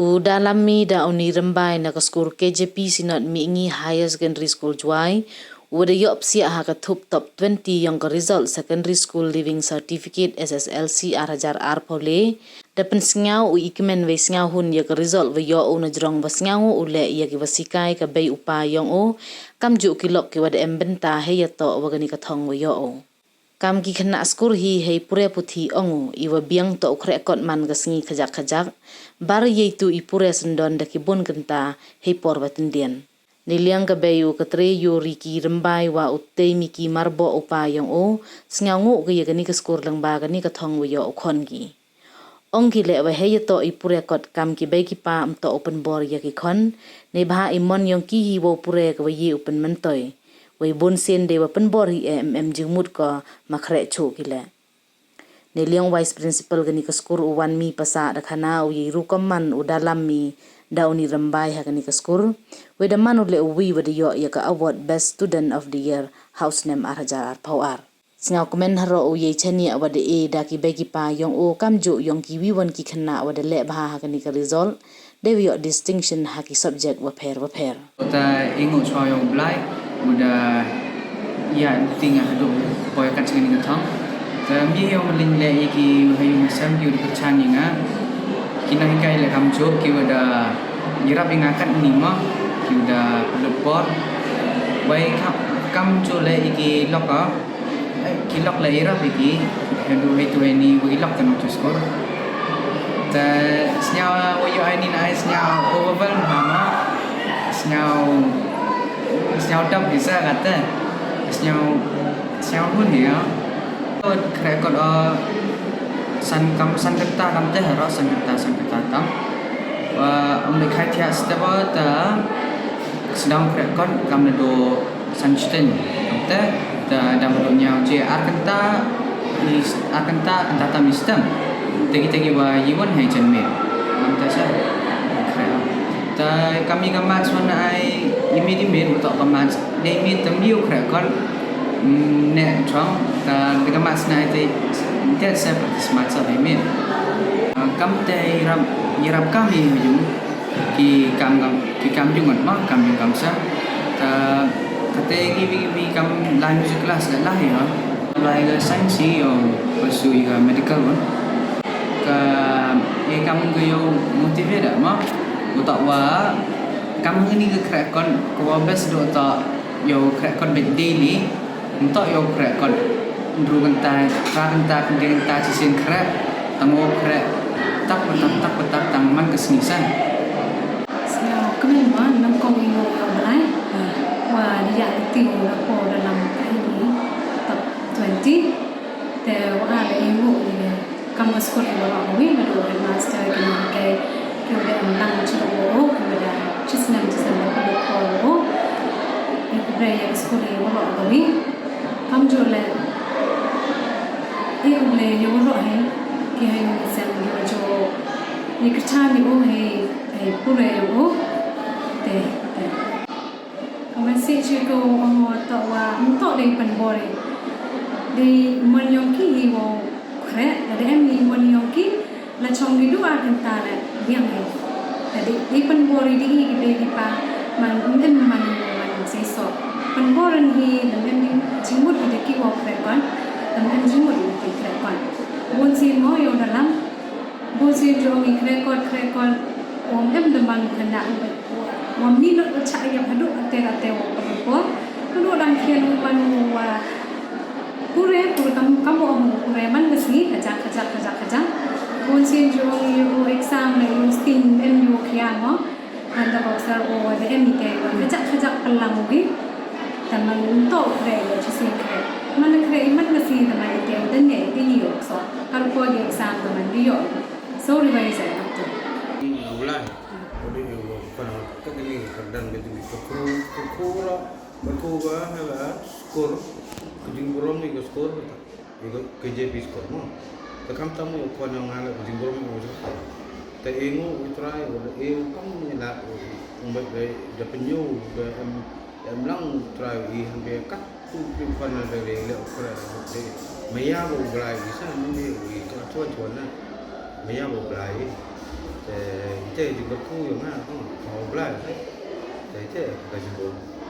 Dalam mi da uni rembai na ka skor KJP sinot mi ingi higher secondary school juai. Uda yop siya ha ka thup top 20 yang ka result secondary school living certificate SSLC arajar arpole. Dapen sngau u ikmen we sngau hun ya ka result we yo u na jrong wa sngau u le ya ki wasikai ka bay upa yang o. Kam ju kilok ki wada embenta he ya to wagani ka thong we yo o. Kam ki khana skur hi hei pure puthi ongu iwa biang to ukre kot man ga sngi khajak bar yeitu i pure sendon da ki bon kenta hei por watindian niliang ka bayu ka tre yori ki rembai wa utte mi ki marbo upa yang o sngangu ga yagani ka skur lang ba ga ni ka thong yo khon gi ong ki le wa hei to i pure kot kam ki bai ki pa am to open bor ya ki khon ne bha i mon yong ki hi wo pure ka wa yi open man toy wei bon sen de wa pen bor hi jingmut ka makhre chu ki le ne liang vice principal gani ka skur u wan mi pasa da khana u yi ru man u dalam mi da uni rambai ha gani ka skur we da man u le wi wa de yo ya ka award best student of the year house name arajar pawar singa komen haro u ye chani wa de e da ki begi pa yong o kam ju yong ki wi won ki khana wa de le bha ha gani ka result de wi distinction ha ki subject wa pher ta ingo chwa yong blai udah ya tinggal hadu boy kan sini ngetong mi yang meling le iki hayu masam ki udah kecani nga kina hikai le kamjo ki udah nyirap ingakan ni mah ki udah lepor baik kamjo le iki lok ki lok le irap iki hadu itu ini wi lok kan untuk skor ta snya wayo ini na snya overwhelm mama snya đâm bisa kata snya pun ya kira kot san kata kam teh haro san kata tam ambil khai thia steba ta sedang kira kot kam do san sten teh ta dam do nya je arkanta data mistem tegi wa yiwan hai janme nam ta sa ta kami gamat mana ai imi untuk gamat dei mi tamiu kra kon ne trong ta gamat snai te te sa smart sa mi kam te yarap kami hujung ki kam jungot ma kam sa ta kate gi kam lai music class la ya lai ga science yo pursue ga medical one ka kam go motivate ma untuk wa kamu ini ke krekon ko best do ta yo krekon be daily untuk yo krekon dru ganta kendenta sisin krek tango krek tak tang man kesnisan sio kemen man nam ko yo lai wa dia ti la ko dalam ini top 20 te wa le ibu ni kamu sekolah wa wi do master ke udah menang curu udah cisnam pada kau itu beraya sekolah walau kami kamu jualan itu boleh jual hai kaya yang saya jual ni kerja ni hai pura teh kamu sih cikgu orang tua untuk dari penbori di menyongki hiwo kret ada ni menyongki la chong di dua kenta la biang hai tadi di penbori di di pa man sai so penboran hi dan jimut di ki wa krekon dan jimut di krekon bon si mo yo dalam bon si jo mi krekon om demang kena om ni lo cha ya hadu ate wa ko lu dan kian man wa pure kamu pure man gesi kajak Kunci jual yo exam le yo stin yo kiano anda boxer o de emite kajak pelang ugi taman untuk kre yo cisi kre mana kre imat nasi taman ite dan ne ini yo so kalau ko yo exam taman yo so revise ya tu bulan ode yo kono kagini kadang begitu ko ro ko ba hala skor kujing burom ni ko skor itu KJP skor mo kam tamu ko nyong ngala jingor mo ta ingo utrai wala kamu ni la umbat da penyu da lang try I hambe kat tu pan da le okra de maya bo blai bisa ni wi to chuan na maya bo blai 이제 이제 지금 그 영화 어 블라이 이제 가지고